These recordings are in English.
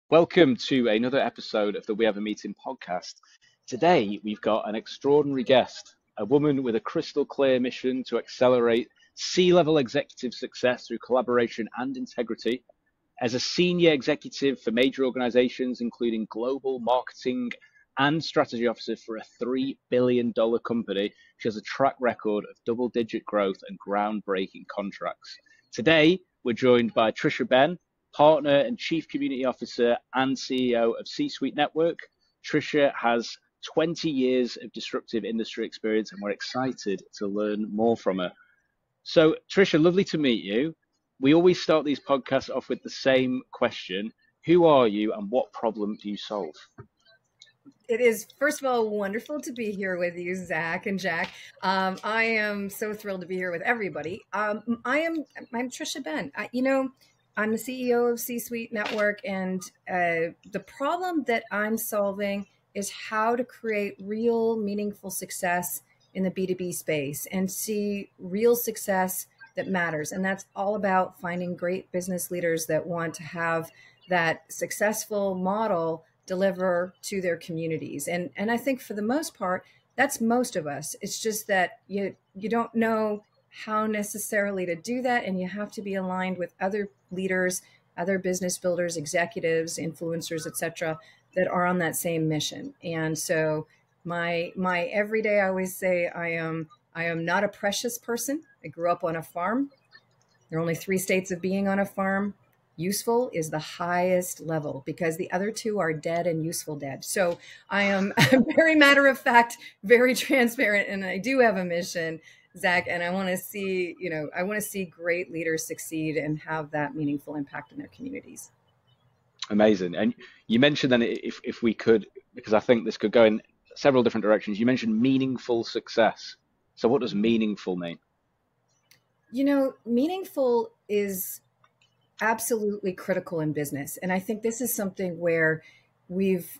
Welcome to another episode of the We Have a Meeting podcast. Today, we've got an extraordinary guest, a woman with a crystal clear mission to accelerate C-level executive success through collaboration and integrity. As a senior executive for major organizations, including global marketing and strategy officer for a $3 billion company, she has a track record of double-digit growth and groundbreaking contracts. Today, we're joined by Tricia Ben, partner and chief community officer and CEO of C-Suite Network. Tricia has 20 years of disruptive industry experience, and we're excited to learn more from her. So, Tricia, lovely to meet you. We always start these podcasts off with the same question. Who are you and what problem do you solve? It is, first of all, wonderful to be here with you, Zach and Jack. I am so thrilled to be here with everybody. I'm Tricia Ben. I'm the CEO of C-Suite Network, and the problem that I'm solving is how to create real, meaningful success in the B2B space and see real success that matters. And that's all about finding great business leaders that want to have that successful model deliver to their communities. And I think for the most part, that's most of us. It's just that you don't know how necessarily to do that, and you have to be aligned with other leaders, other business builders, executives, influencers, etc., that are on that same mission. And so my everyday, I always say I am not a precious person. I grew up on a farm. There are only 3 states of being on a farm. Useful is the highest level because the other 2 are dead and useful dead. So I am very matter of fact, very transparent, and I do have a mission, Zach, and I want to see great leaders succeed and have that meaningful impact in their communities. Amazing. And you mentioned then if we could, because I think this could go in several different directions, you mentioned meaningful success. So what does meaningful mean? Meaningful is absolutely critical in business. And I think this is something where we've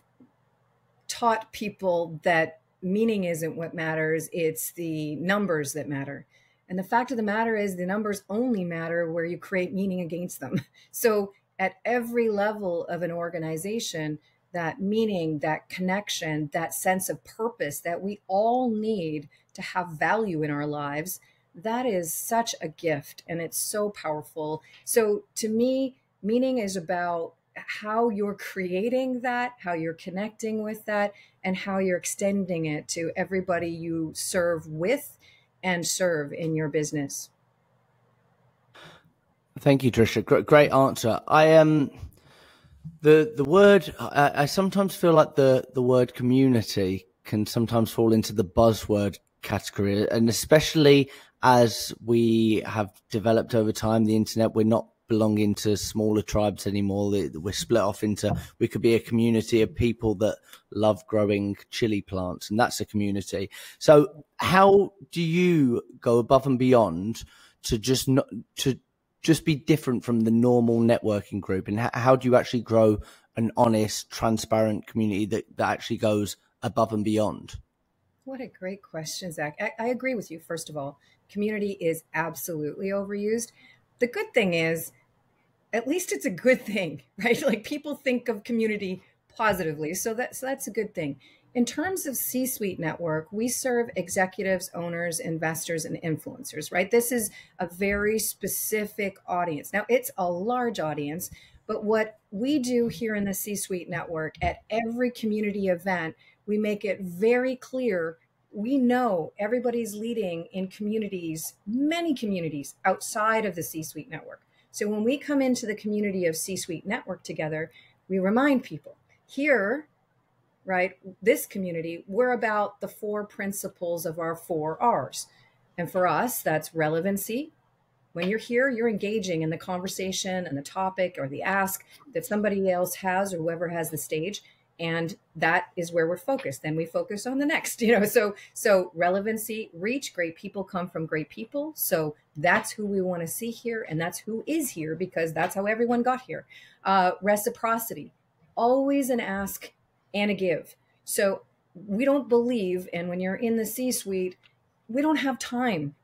taught people that meaning isn't what matters, it's the numbers that matter. And the fact of the matter is the numbers only matter where you create meaning against them. So at every level of an organization, that meaning, that connection, that sense of purpose that we all need to have value in our lives, that is such a gift and it's so powerful. So to me, meaning is about how you're creating that, how you're connecting with that, and how you're extending it to everybody you serve with and serve in your business. Thank you, Tricia. Great answer. The word, I sometimes feel like the word community can sometimes fall into the buzzword category, and especially as we have developed over time, the internet, we're not belonging to smaller tribes anymore. We're split off into, we could be a community of people that love growing chili plants, and that's a community. So how do you go above and beyond to just be different from the normal networking group? And how do you actually grow an honest, transparent community that actually goes above and beyond? What a great question, Zach. I agree with you. First of all, community is absolutely overused. The good thing is, at least it's a good thing, right? Like people think of community positively. So that's a good thing. In terms of C-Suite Network, we serve executives, owners, investors, and influencers, right? This is a very specific audience. Now, it's a large audience, but what we do here in the C-Suite Network at every community event, we make it very clear. We know everybody's leading in communities, many communities outside of the C-Suite Network. So when we come into the community of C-Suite Network together, we remind people here, right, this community, we're about the 4 principles of our 4 R's. And for us, that's relevancy. When you're here, you're engaging in the conversation and the topic or the ask that somebody else has or whoever has the stage. And that is where we're focused. Then we focus on the next, so relevancy, reach, great people come from great people. So that's who we want to see here. And that's who is here because that's how everyone got here. Reciprocity, always an ask and a give. So we don't believe, and when you're in the C-suite, we don't have time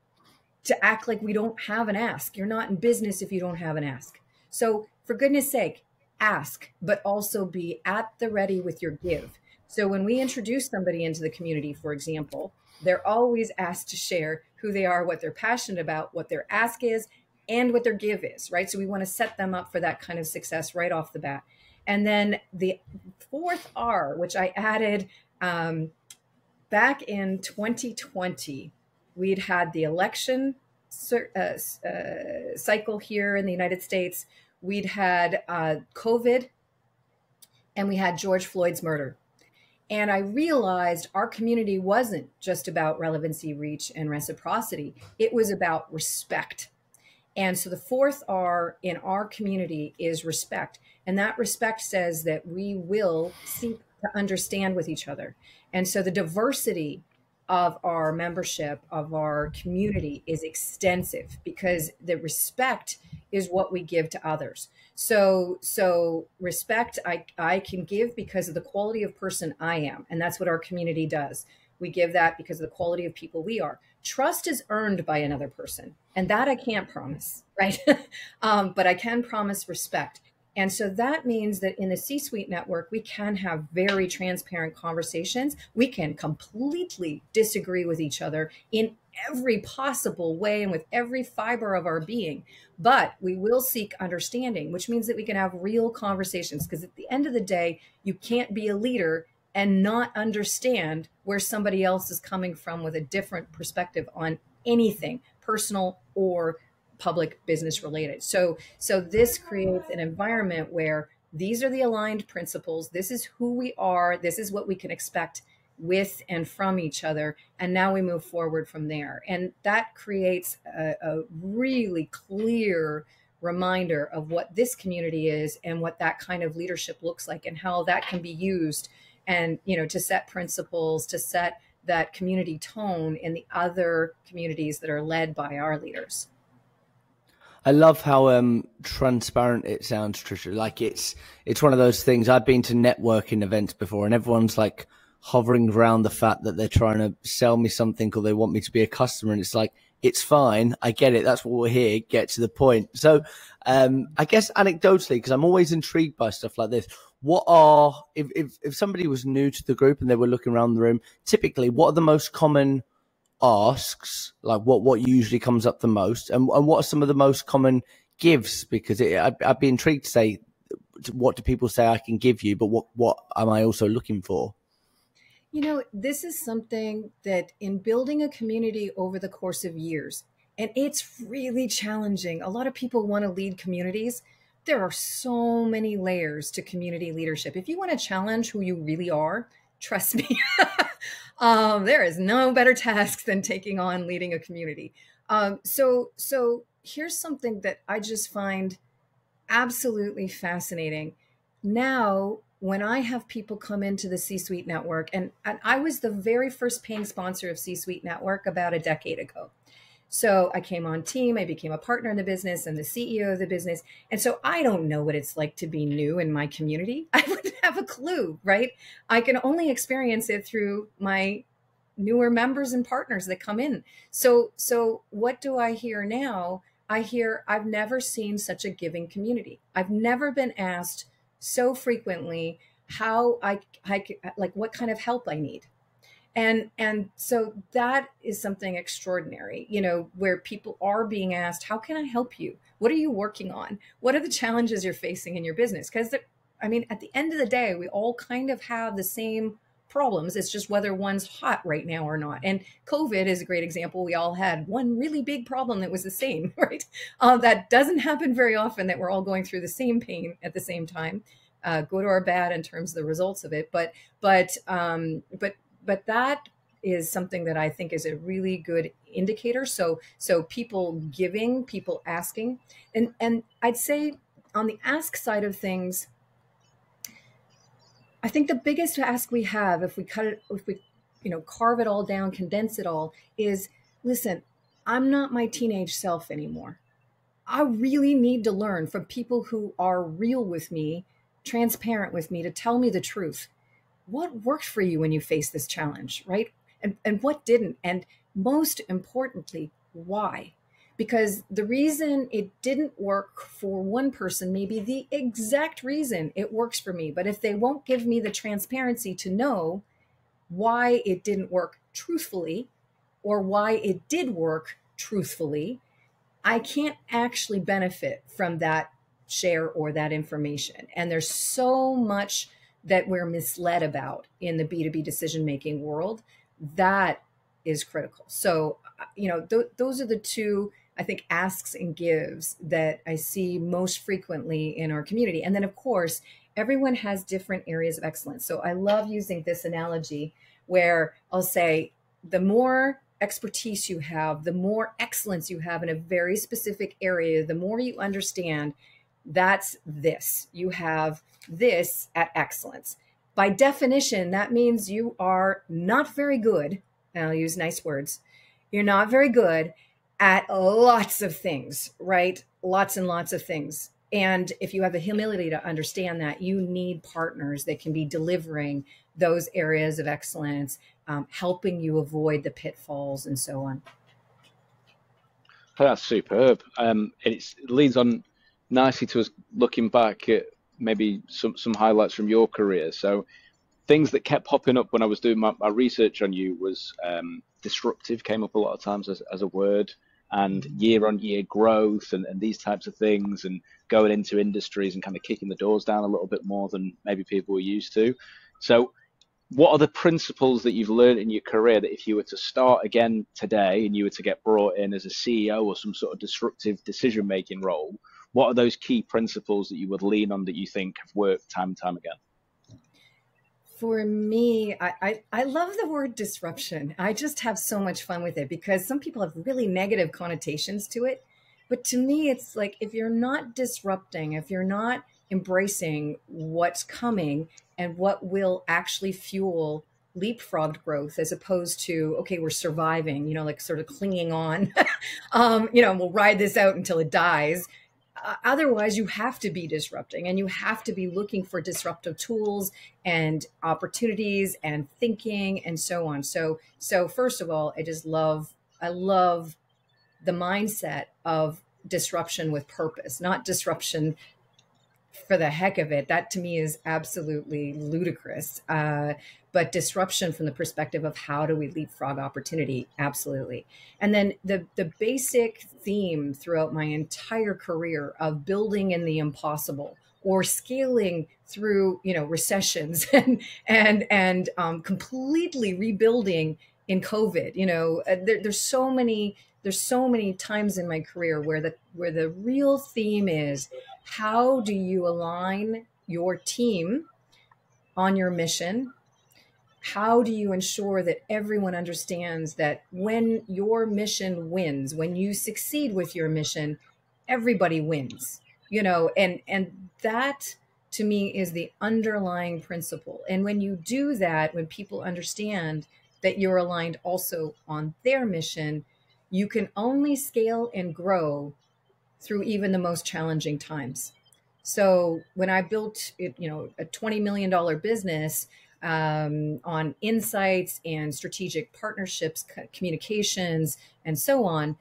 to act like we don't have an ask. You're not in business if you don't have an ask. So for goodness sake, ask, but also be at the ready with your give. So when we introduce somebody into the community, for example, they're always asked to share who they are, what they're passionate about, what their ask is, and what their give is, right? So we want to set them up for that kind of success right off the bat. And then the fourth R, which I added back in 2020, we'd had the election cycle here in the United States. We'd had COVID, and we had George Floyd's murder. And I realized our community wasn't just about relevancy, reach, and reciprocity. It was about respect. And so the fourth R in our community is respect. And that respect says that we will seek to understand with each other. And so the diversity of our membership, of our community, is extensive because the respect is what we give to others. So respect I can give because of the quality of person I am. And that's what our community does. We give that because of the quality of people we are. Trust is earned by another person. And that I can't promise, right? But I can promise respect. And so that means that in the C-suite network, we can have very transparent conversations. We can completely disagree with each other in every possible way and with every fiber of our being. But we will seek understanding, which means that we can have real conversations. Because at the end of the day, you can't be a leader and not understand where somebody else is coming from with a different perspective on anything, personal or public business related. So this creates an environment where these are the aligned principles. This is who we are. This is what we can expect with and from each other. And now we move forward from there. And that creates a really clear reminder of what this community is and what that kind of leadership looks like and how that can be used and, to set principles, to set that community tone in the other communities that are led by our leaders. I love how transparent it sounds, Tricia. Like it's one of those things. I've been to networking events before, and everyone's like hovering around the fact that they're trying to sell me something or they want me to be a customer, and it's like, it's fine. I get it. That's what we're here. Get to the point. So I guess anecdotally, because I'm always intrigued by stuff like this, if somebody was new to the group and they were looking around the room, typically what are the most common asks, like what usually comes up the most, and what are some of the most common gives? Because I'd be intrigued to say, what do people say I can give you, but what am I also looking for? This is something that in building a community over the course of years, and it's really challenging. A lot of people want to lead communities. There are so many layers to community leadership. If you want to challenge who you really are, trust me, there is no better task than taking on leading a community. So here's something that I just find absolutely fascinating. Now, when I have people come into the C-Suite Network, and I was the very first paying sponsor of C-Suite Network about a decade ago. So I came on team, I became a partner in the business and the CEO of the business. And so I don't know what it's like to be new in my community. I wouldn't have a clue, right? I can only experience it through my newer members and partners that come in. So what do I hear now? I hear, I've never seen such a giving community. I've never been asked so frequently how I like what kind of help I need. And so that is something extraordinary, where people are being asked, how can I help you? What are you working on? What are the challenges you're facing in your business? Because at the end of the day, we all kind of have the same problems. It's just whether one's hot right now or not. And COVID is a great example. We all had one really big problem that was the same, right? That doesn't happen very often, that we're all going through the same pain at the same time, good or bad in terms of the results of it. But that is something that I think is a really good indicator. So people giving, people asking, and I'd say on the ask side of things, I think the biggest ask we have, if we carve it all down, condense it all, is, listen, I'm not my teenage self anymore. I really need to learn from people who are real with me, transparent with me, to tell me the truth. What worked for you when you faced this challenge, right? And what didn't? And most importantly, why? because the reason it didn't work for one person may be the exact reason it works for me. But if they won't give me the transparency to know why it didn't work truthfully or why it did work truthfully, I can't actually benefit from that share or that information. And there's so much that we're misled about in the B2B decision-making world that is critical. So, those are the two, I think, asks and gives that I see most frequently in our community. And then, of course, everyone has different areas of excellence. So I love using this analogy where I'll say, the more expertise you have, the more excellence you have in a very specific area, the more you understand that's this. You have this at excellence. By definition, that means you are not very good, and I'll use nice words, you're not very good at lots of things, right? Lots and lots of things. And if you have the humility to understand that, you need partners that can be delivering those areas of excellence, helping you avoid the pitfalls and so on. That's superb. It leads on nicely to us looking back at maybe some highlights from your career. So things that kept popping up when I was doing my research on you was disruptive came up a lot of times as a word, and year-on-year growth and these types of things, and going into industries and kind of kicking the doors down a little bit more than maybe people were used to. So what are the principles that you've learned in your career that if you were to start again today and you were to get brought in as a CEO or some sort of disruptive decision-making role, what are those key principles that you would lean on that you think have worked time and time again? For me, I love the word disruption. I just have so much fun with it because some people have really negative connotations to it. But to me, it's like, if you're not disrupting, if you're not embracing what's coming and what will actually fuel leapfrogged growth, as opposed to, okay, we're surviving, like sort of clinging on, we'll ride this out until it dies. Otherwise, you have to be disrupting, and you have to be looking for disruptive tools and opportunities and thinking and so on. So first of all, I love the mindset of disruption with purpose, not disruption for the heck of it. That to me is absolutely ludicrous. But disruption from the perspective of how do we leapfrog opportunity? Absolutely. And then the basic theme throughout my entire career of building in the impossible or scaling through, recessions and completely rebuilding in COVID. There's so many times in my career where the real theme is, how do you align your team on your mission? How do you ensure that everyone understands that when your mission wins, when you succeed with your mission, everybody wins, and that to me is the underlying principle. And when you do that, when people understand that you're aligned also on their mission, you can only scale and grow through even the most challenging times. So when I built a $20 million business, on insights and strategic partnerships, communications, and so on,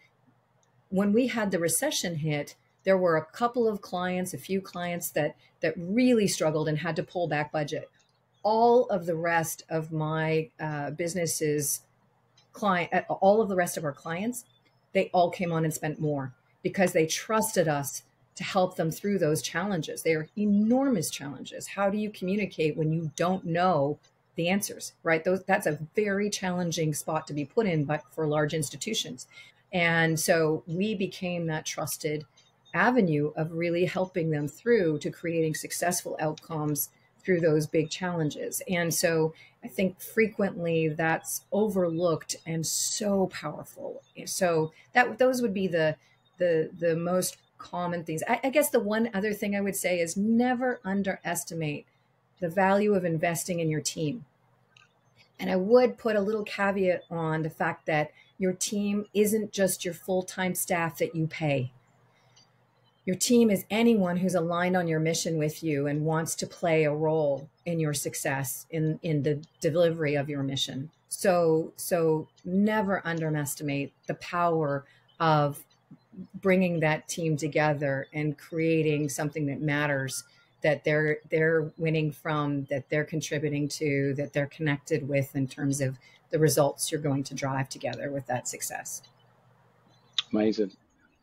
when we had the recession hit, there were a few clients that really struggled and had to pull back budget. All of the rest of my all of the rest of our clients, they all came on and spent more because they trusted us to help them through those challenges. They are enormous challenges. How do you communicate when you don't know the answers, right? That's a very challenging spot to be put in, but for large institutions. And so we became that trusted avenue of really helping them through to creating successful outcomes through those big challenges. And so I think frequently that's overlooked and so powerful. So those would be the most common things. I guess the one other thing I would say is never underestimate the value of investing in your team. And I would put a little caveat on the fact that your team isn't just your full-time staff that you pay. Your team is anyone who's aligned on your mission with you and wants to play a role in your success in the delivery of your mission. So never underestimate the power of bringing that team together and creating something that matters, that they're winning from, that they're contributing to, that they're connected with in terms of the results you're going to drive together with that success. Amazing.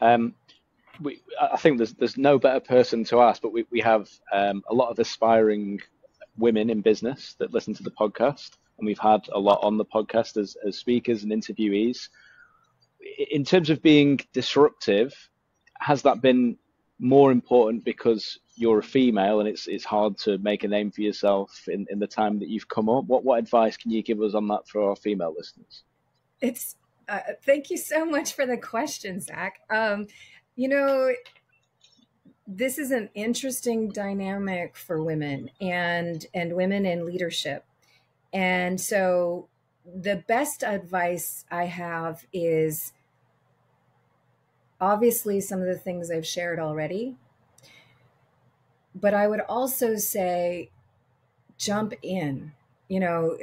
I think there's no better person to ask, but we have a lot of aspiring women in business that listen to the podcast, and we've had a lot on the podcast as speakers and interviewees. In terms of being disruptive, has that been more important because you're a female and it's hard to make a name for yourself in the time that you've come up? What advice can you give us on that for our female listeners? It's thank you so much for the question, Zach. This is an interesting dynamic for women and women in leadership. And so the best advice I have is obviously some of the things I've shared already, but I would also say jump in,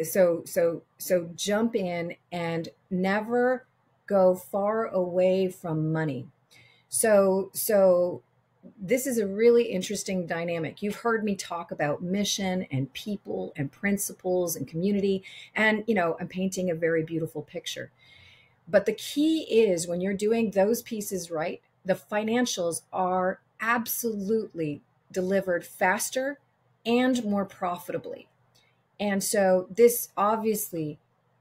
so jump in and never go far away from money. So this is a really interesting dynamic. You've heard me talk about mission and people and principles and community, and I'm painting a very beautiful picture. But the key is when you're doing those pieces right, the financials are absolutely delivered faster and more profitably. And so this obviously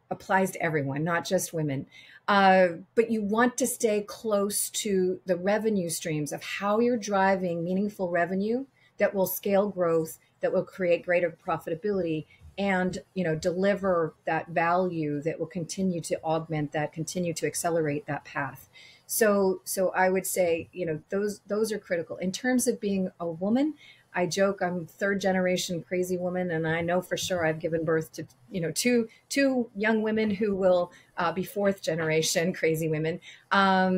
applies to everyone, not just women. But you want to stay close to the revenue streams of how you're driving meaningful revenue that will scale growth, that will create greater profitability, and deliver that value that will continue to augment that, continue to accelerate that path. So I would say those are critical. In terms of being a woman, I joke I'm third generation crazy woman, and I know for sure I've given birth to two young women who will be fourth generation crazy women. I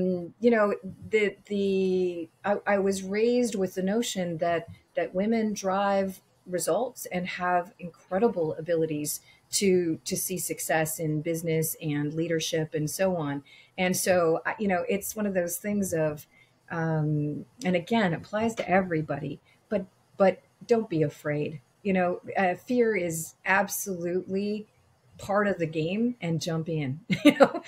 was raised with the notion that women drive results and have incredible abilities to see success in business and leadership and so on. And so it's one of those things of and again applies to everybody, but don't be afraid. Fear is absolutely part of the game, and jump in. And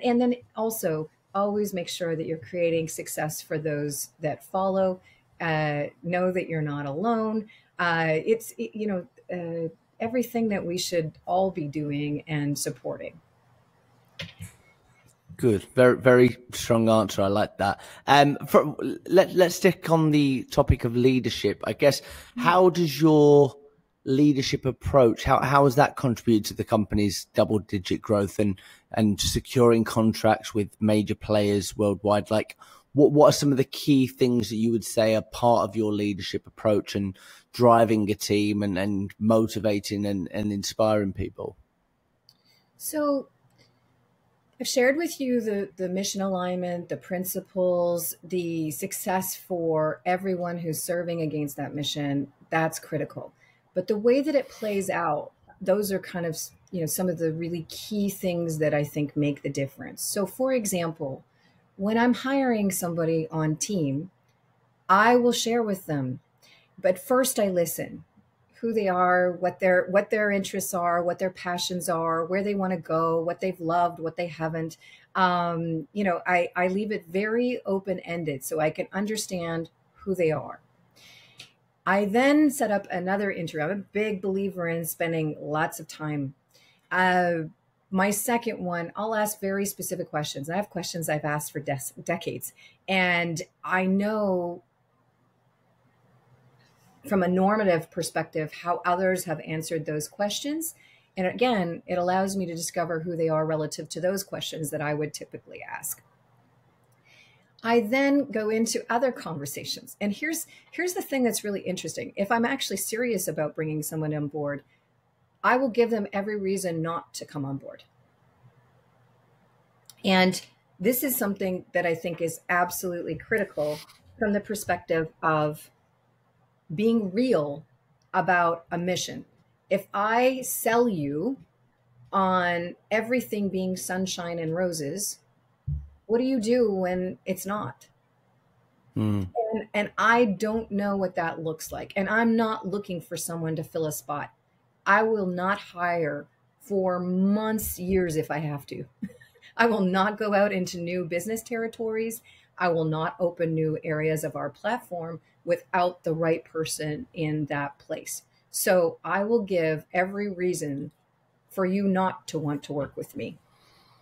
then also always make sure that you're creating success for those that follow. Know that you're not alone. It's everything that we should all be doing and supporting. Good. Very, very strong answer. I like that. Let's stick on the topic of leadership. I guess, how does your leadership approach, how has that contributed to the company's double-digit growth and securing contracts with major players worldwide? Like, what are some of the key things that you would say are part of your leadership approach and driving a team and motivating and inspiring people? So I've shared with you the mission alignment, the principles, the success for everyone who's serving against that mission. That's critical. But the way that it plays out, those are kind of, some of the really key things that I think make the difference. So for example, when I'm hiring somebody on team, I will share with them, but first I listen. Who they are, what their interests are, what their passions are, where they want to go, what they've loved, what they haven't. I leave it very open-ended so I can understand who they are. I then set up another interview. I'm a big believer in spending lots of time. My second one, I'll ask very specific questions. I have questions I've asked for decades, and I know from a normative perspective how others have answered those questions. And again, it allows me to discover who they are relative to those questions that I would typically ask. I then go into other conversations. And here's the thing that's really interesting. If I'm actually serious about bringing someone on board, I will give them every reason not to come on board. And this is something that I think is absolutely critical from the perspective of being real about a mission. If I sell you on everything being sunshine and roses, what do you do when it's not? Mm. And I don't know what that looks like. And I'm not looking for someone to fill a spot. I will not hire for months, years if I have to. I will not go out into new business territories. I will not open new areas of our platform without the right person in that place. So I will give every reason for you not to want to work with me.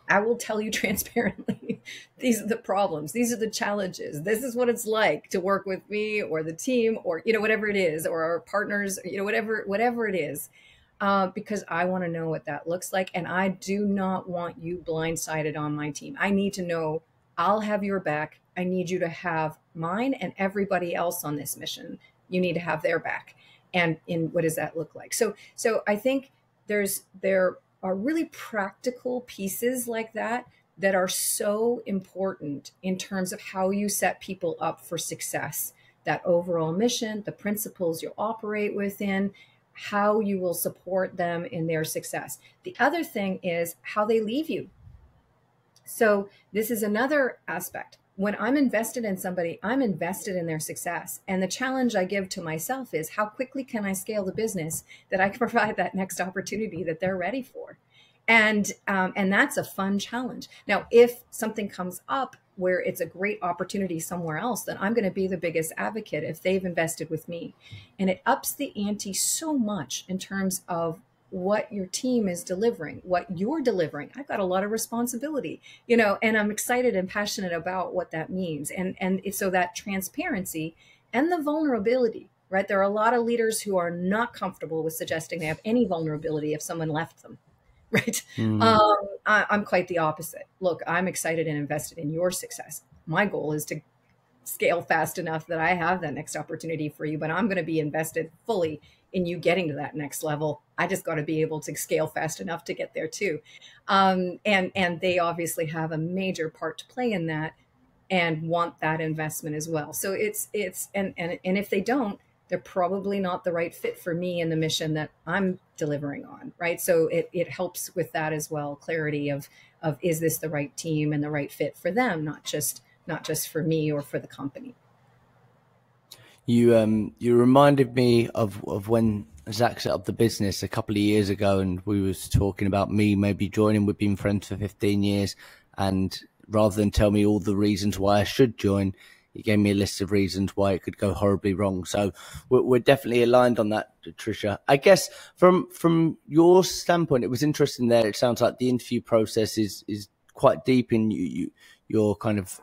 I will tell you transparently, these are the problems. These are the challenges. This is what it's like to work with me or the team or, whatever it is, or our partners, whatever it is, because I want to know what that looks like. And I do not want you blindsided on my team. I need to know I'll have your back. I need you to have mine, and everybody else on this mission, you need to have their back. And what does that look like? So I think there are really practical pieces like that are so important in terms of how you set people up for success. That overall mission, the principles you operate within, how you will support them in their success. The other thing is how they leave you. So this is another aspect. When I'm invested in somebody, I'm invested in their success. And the challenge I give to myself is how quickly can I scale the business that I can provide that next opportunity that they're ready for? And that's a fun challenge. Now, if something comes up where it's a great opportunity somewhere else, then I'm going to be the biggest advocate if they've invested with me. And it ups the ante so much in terms of what your team is delivering, what you're delivering. I've got a lot of responsibility, and I'm excited and passionate about what that means. And so that transparency and the vulnerability, right? There are a lot of leaders who are not comfortable with suggesting they have any vulnerability if someone left them, right? I'm quite the opposite. Look, I'm excited and invested in your success. My goal is to scale fast enough that I have that next opportunity for you, but I'm going to be invested fully in you getting to that next level. I just got to be able to scale fast enough to get there too. And they obviously have a major part to play in that and want that investment as well. So it's and if they don't, they're probably not the right fit for me and the mission that I'm delivering on, right? So it helps with that as well, clarity of is this the right team and the right fit for them, not just for me or for the company. You reminded me of when Zach set up the business a couple of years ago, and we was talking about me maybe joining. We've been friends for 15 years, and rather than tell me all the reasons why I should join, he gave me a list of reasons why it could go horribly wrong. So we're definitely aligned on that, Tricia. I guess from your standpoint, it was interesting there. It sounds like the interview process is quite deep in you're kind of,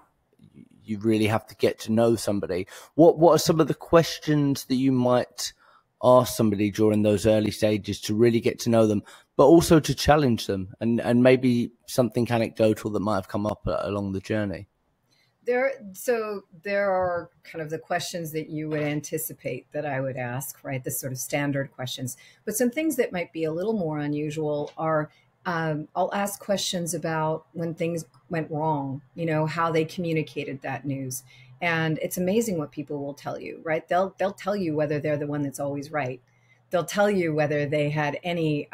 you really have to get to know somebody. What are some of the questions that you might ask somebody during those early stages to really get to know them, but also to challenge them, and maybe something anecdotal that might have come up along the journey? There are kind of the questions that you would anticipate that I would ask, right? The sort of standard questions. But some things that might be a little more unusual are I'll ask questions about when things went wrong, how they communicated that news. And it's amazing what people will tell you, right? They'll tell you whether they're the one that's always right. They'll tell you whether they had any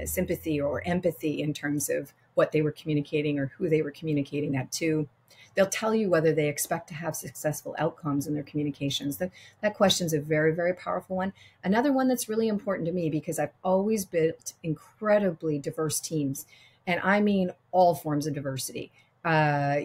sympathy or empathy in terms of what they were communicating or who they were communicating that to. They'll tell you whether they expect to have successful outcomes in their communications. That question is a very, very powerful one. Another one that's really important to me, because I've always built incredibly diverse teams, and I mean all forms of diversity. And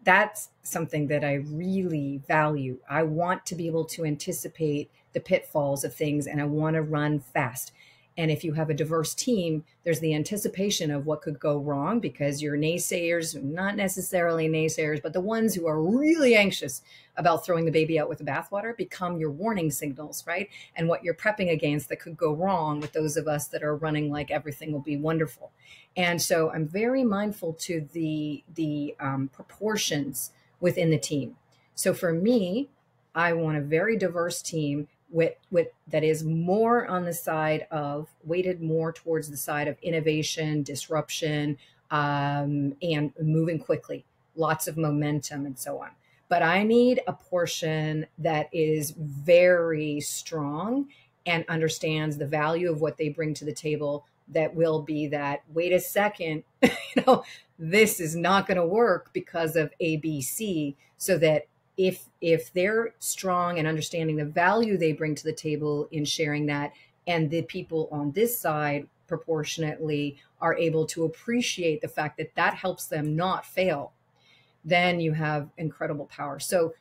that's something that I really value. I want to be able to anticipate the pitfalls of things, and I want to run fast. And if you have a diverse team, there's the anticipation of what could go wrong, because your naysayers, not necessarily naysayers, but the ones who are really anxious about throwing the baby out with the bathwater, become your warning signals, right? And what you're prepping against that could go wrong with those of us that are running like everything will be wonderful. And so I'm very mindful to the proportions within the team. So for me, I want a very diverse team with that is more on the side of, weighted more towards the side of innovation, disruption, and moving quickly, lots of momentum and so on. But I need a portion that is very strong and understands the value of what they bring to the table, that will be that, wait a second, this is not going to work because of ABC, so that if they're strong and understanding the value they bring to the table in sharing that, and the people on this side proportionately are able to appreciate the fact that that helps them not fail, then you have incredible power. So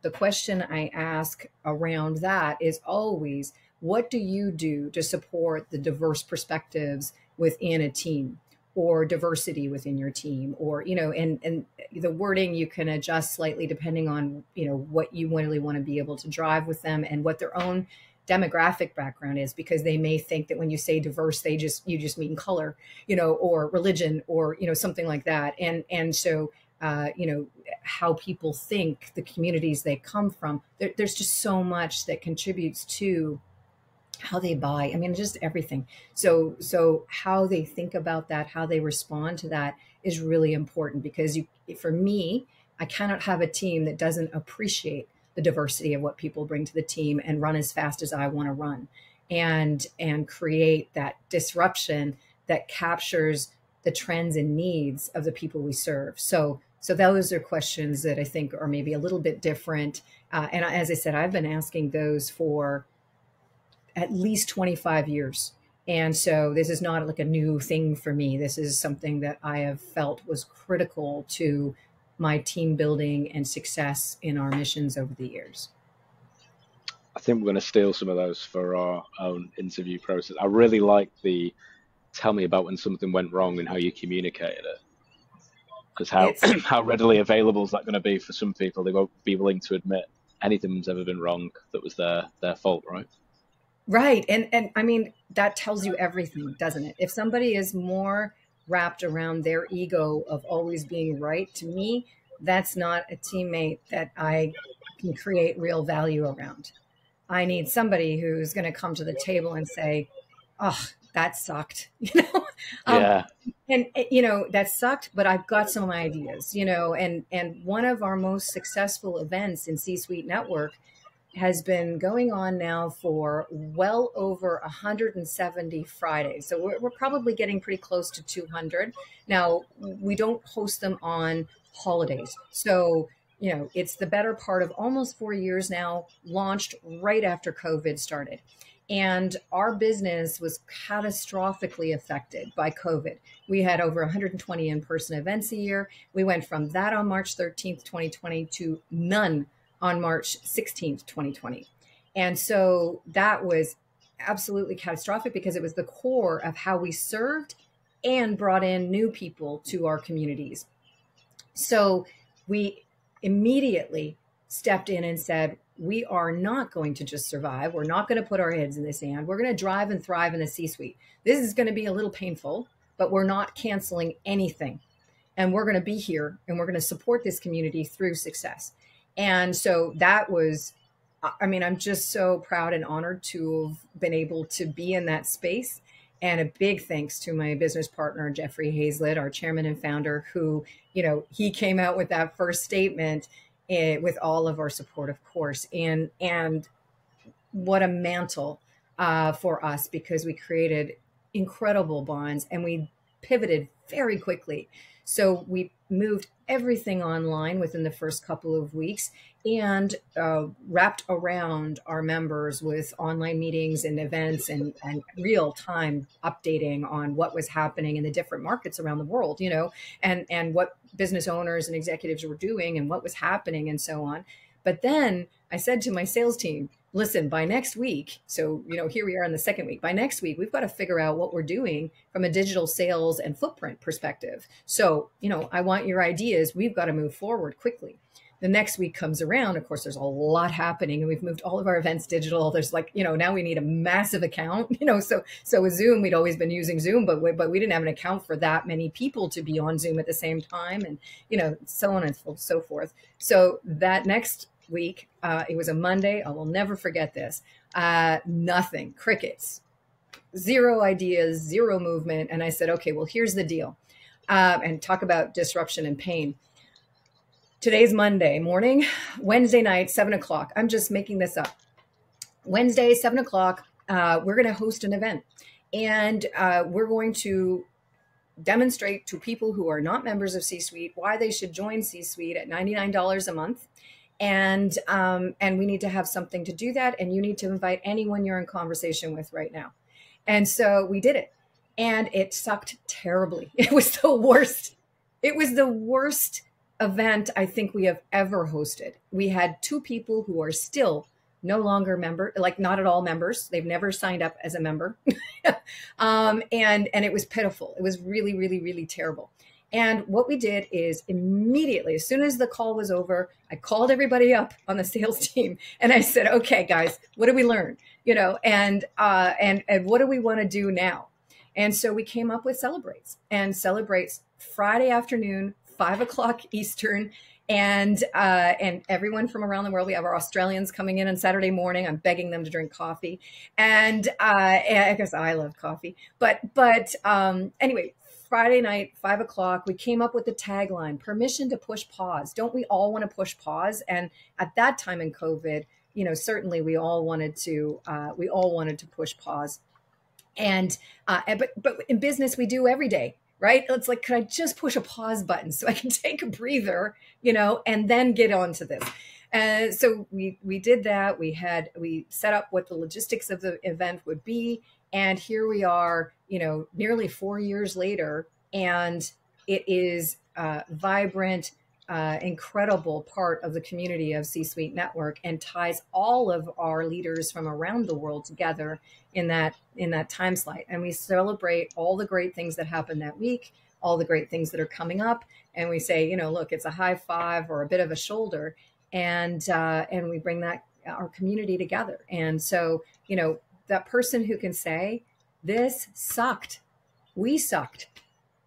the question I ask around that is always, what do you do to support the diverse perspectives within a team, or diversity within your team, or, and the wording you can adjust slightly depending on, what you really want to be able to drive with them and what their own demographic background is, because they may think that when you say diverse, you just mean color, or religion, or, something like that. And so, how people think, the communities they come from, there's just so much that contributes to how they buy. I mean, just everything. So how they think about that, how they respond to that is really important, because for me, I cannot have a team that doesn't appreciate the diversity of what people bring to the team and run as fast as I want to run, and create that disruption that captures the trends and needs of the people we serve. So those are questions that I think are maybe a little bit different. And as I said, I've been asking those for at least 25 years. And so this is not like a new thing for me. This is something that I have felt was critical to my team building and success in our missions over the years. I think we're going to steal some of those for our own interview process. I really like the tell me about when something went wrong and how you communicated it. Because how readily available is that going to be for some people? They won't be willing to admit anything's ever been wrong that was their fault, right? Right. And I mean, that tells you everything, doesn't it? If somebody is more wrapped around their ego of always being right, to me, that's not a teammate that I can create real value around. I need somebody who's going to come to the table and say, oh, that sucked, Yeah. And, that sucked, but I've got some ideas, and one of our most successful events in C-Suite Network has been going on now for well over 170 Fridays. So we're probably getting pretty close to 200. Now, we don't host them on holidays. So, it's the better part of almost 4 years now, launched right after COVID started. And our business was catastrophically affected by COVID. We had over 120 in-person events a year. We went from that on March 13th, 2020 to none on March 16th, 2020. And so that was absolutely catastrophic, because it was the core of how we served and brought in new people to our communities. So we immediately stepped in and said, we are not going to just survive. We're not going to put our heads in the sand. We're going to drive and thrive in the C-suite. This is going to be a little painful, but we're not canceling anything. And we're going to be here, and we're going to support this community through success. And so that was, I'm just so proud and honored to have been able to be in that space. And a big thanks to my business partner, Jeffrey Hazlett, our chairman and founder, who, he came out with that first statement with all of our support, of course. And what a mantle for us, because we created incredible bonds and we pivoted very quickly. So we moved everything online within the first couple of weeks, and wrapped around our members with online meetings and events and real time updating on what was happening in the different markets around the world, and what business owners and executives were doing and what was happening and so on. But then I said to my sales team, listen, by next week, so, here we are in the second week, by next week, we've got to figure out what we're doing from a digital sales and footprint perspective. So, I want your ideas. We've got to move forward quickly. The next week comes around. Of course, there's a lot happening, and we've moved all of our events digital. There's now we need a massive account, so with Zoom, we'd always been using Zoom, but we didn't have an account for that many people to be on Zoom at the same time, and, so on and so forth. So that next week, it was a Monday. I will never forget this. Nothing, crickets, zero ideas, zero movement. And I said, okay, well, here's the deal. And talk about disruption and pain. Today's Monday morning, Wednesday night, 7:00. I'm just making this up. Wednesday, 7:00, we're going to host an event. And we're going to demonstrate to people who are not members of C-Suite why they should join C-Suite at $99 a month. And we need to have something to do that. And you need to invite anyone you're in conversation with right now. And so we did it. And it sucked terribly. It was the worst. It was the worst event I think we have ever hosted. We had 2 people who are still no longer not at all members. They've never signed up as a member. And it was pitiful. It was really, really, really terrible. And what we did is immediately, as soon as the call was over, I called everybody up on the sales team and I said, okay, guys, what did we learn? And what do we want to do now? And so we came up with Celebrates, and Celebrates Friday afternoon, 5:00 Eastern. And everyone from around the world, we have our Australians coming in on Saturday morning. I'm begging them to drink coffee. And I guess I love coffee. But anyway, Friday night, 5:00, we came up with the tagline, permission to push pause. Don't we all want to push pause? And at that time in COVID, certainly we all wanted to push pause. And but in business, we do every day. Right? It's like, could I just push a pause button so I can take a breather, and then get on to this? So we did that. We set up what the logistics of the event would be. And here we are, nearly 4 years later, and it is a vibrant, incredible part of the community of C-Suite Network, and ties all of our leaders from around the world together in that time slot. And we celebrate all the great things that happened that week, all the great things that are coming up. And we say, look, it's a high five or a bit of a shoulder. And we bring our community together. And so, that person who can say, this sucked, we sucked.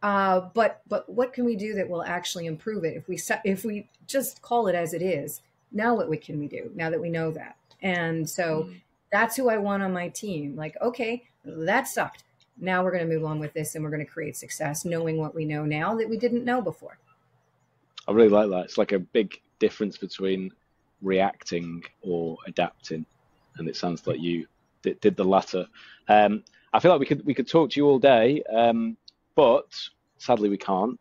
But what can we do that will actually improve it? If we just call it as it is, now what can we do now that we know that? And so that's who I want on my team. Like, okay, that sucked. Now we're going to move on with this, and we're going to create success, knowing what we know now that we didn't know before. I really like that. It's like a big difference between reacting or adapting. And it sounds like you did the latter. I feel like we could talk to you all day, but sadly we can't.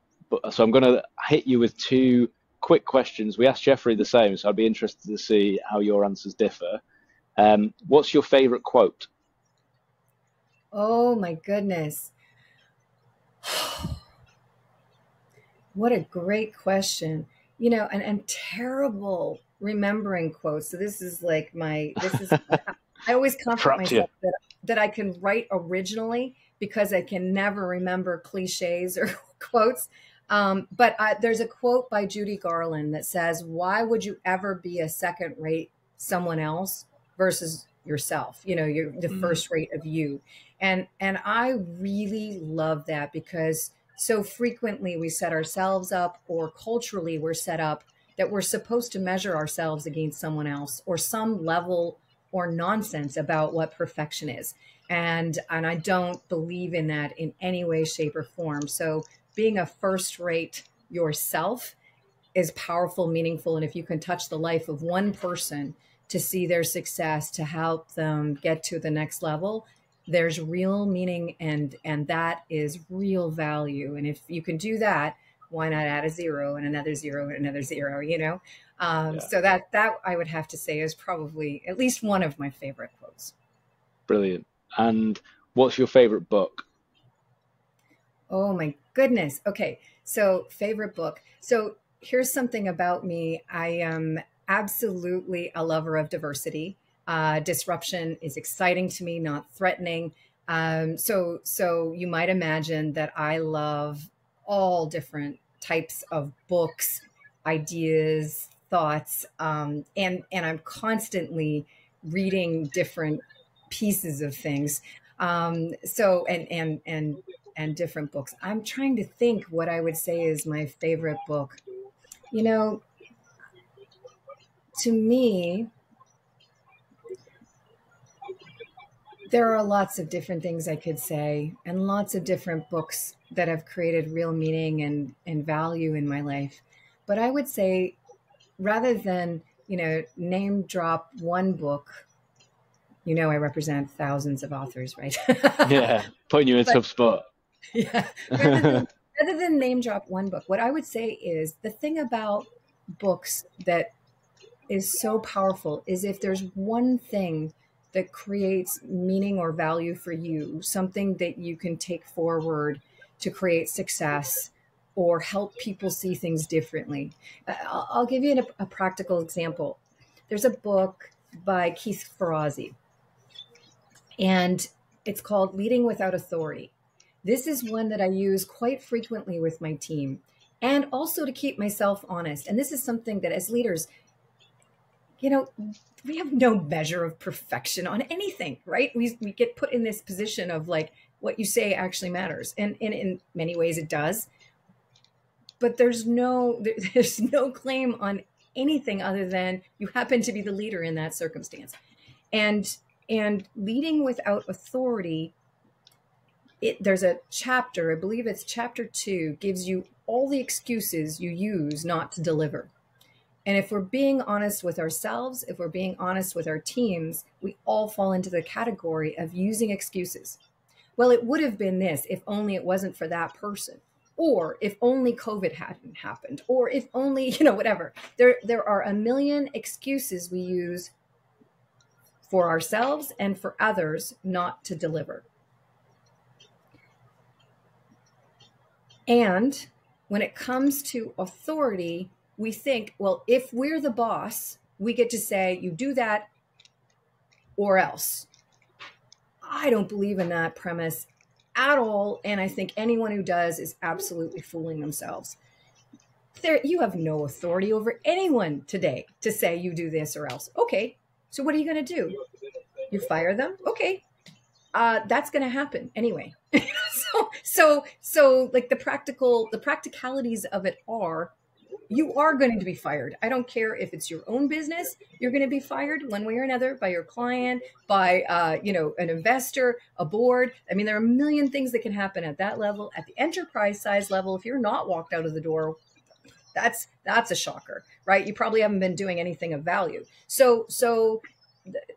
So I'm going to hit you with 2 quick questions. We asked Jeffrey the same, so I'd be interested to see how your answers differ. What's your favorite quote? Oh my goodness. What a great question. And terrible remembering quotes. So this is I always comfort myself that I can write originally, because I can never remember cliches or quotes. But there's a quote by Judy Garland that says, why would you ever be a second rate someone else versus yourself? You're the first rate of you. And I really love that, because so frequently we set ourselves up, or culturally we're set up, that we're supposed to measure ourselves against someone else, or some level or nonsense about what perfection is. And I don't believe in that in any way, shape, or form. So being a first rate yourself is powerful, meaningful. And if you can touch the life of one person to see their success, to help them get to the next level, there's real meaning, and that is real value. And if you can do that, why not add a 0 and another 0 and another 0, So that I would have to say is probably at least one of my favorite quotes. Brilliant. And what's your favorite book? Oh my goodness. Okay. So favorite book. So here's something about me. I am absolutely a lover of diversity. Disruption is exciting to me, not threatening. So you might imagine that I love all different types of books, ideas, thoughts, and I'm constantly reading different pieces of things. So and different books. I'm trying to think what I would say is my favorite book. To me, there are lots of different things I could say, and lots of different books that have created real meaning and value in my life. But I would say, rather than, name drop one book, You know, I represent thousands of authors, right? Yeah, putting you in a tough spot. Yeah. Rather than name drop one book, what I would say is the thing about books that is so powerful is if there's one thing that creates meaning or value for you, something that you can take forward to create success or help people see things differently. I'll give you a practical example. There's a book by Keith Ferrazzi, and it's called Leading Without Authority. This is one that I use quite frequently with my team and also to keep myself honest. And this is something that as leaders, you know, we have no measure of perfection on anything, right? We get put in this position of like, what you say actually matters. And in many ways it does. But there's no claim on anything other than you happen to be the leader in that circumstance. And leading without authority, there's a chapter, I believe it's chapter 2, gives you all the excuses you use not to deliver. And if we're being honest with ourselves, if we're being honest with our teams, we all fall into the category of using excuses. Well, it would have been this if only it wasn't for that person, or if only COVID hadn't happened, or if only, whatever. There are a million excuses we use for ourselves and for others not to deliver. And when it comes to authority, we think, well, if we're the boss, we get to say, you do that or else. I don't believe in that premise at all. And I think anyone who does is absolutely fooling themselves. You have no authority over anyone today to say you do this or else. Okay, so what are you going to do? You fire them? Okay, that's going to happen anyway. So like the practicalities of it are, you are going to be fired. I don't care if it's your own business. You're going to be fired one way or another by your client, by an investor, a board. I mean, there are a million things that can happen at that level. At the enterprise size level, if you're not walked out of the door, that's a shocker, right? You probably haven't been doing anything of value. So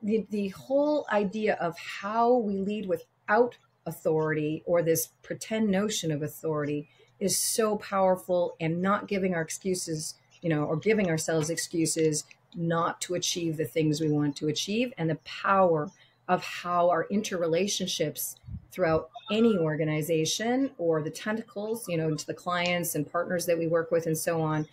the whole idea of how we lead without authority, or this pretend notion of authority, is so powerful, and not giving our excuses, or giving ourselves excuses not to achieve the things we want to achieve, and the power of how our interrelationships throughout any organization, or the tentacles, to the clients and partners that we work with and so on.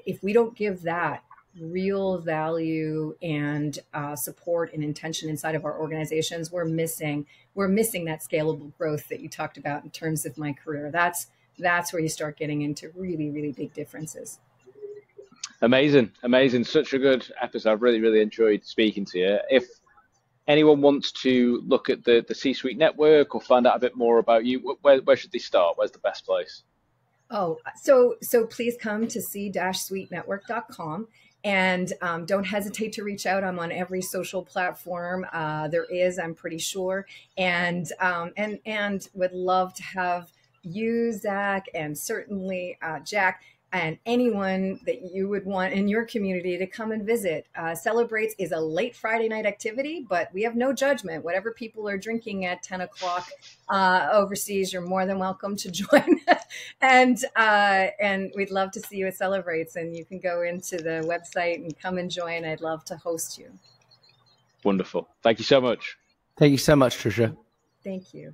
If we don't give that real value and support and intention inside of our organizations, we're missing that scalable growth that you talked about in terms of my career. That's where you start getting into really, really big differences. Amazing. Such a good episode. I've really, really enjoyed speaking to you. If anyone wants to look at the C-Suite network or find out a bit more about you, where should they start? Where's the best place? Oh, so please come to c-suitenetwork.com. And don't hesitate to reach out. I'm on every social platform there is, I'm pretty sure. And would love to have you, Zach, and certainly Jack, and anyone that you would want in your community to come and visit. Celebrates is a late Friday night activity, but we have no judgment. Whatever people are drinking at 10 o'clock overseas, you're more than welcome to join. And we'd love to see you at Celebrates, and you can go into the website and come and join. I'd love to host you. Wonderful. Thank you so much. Thank you so much, Tricia. Thank you.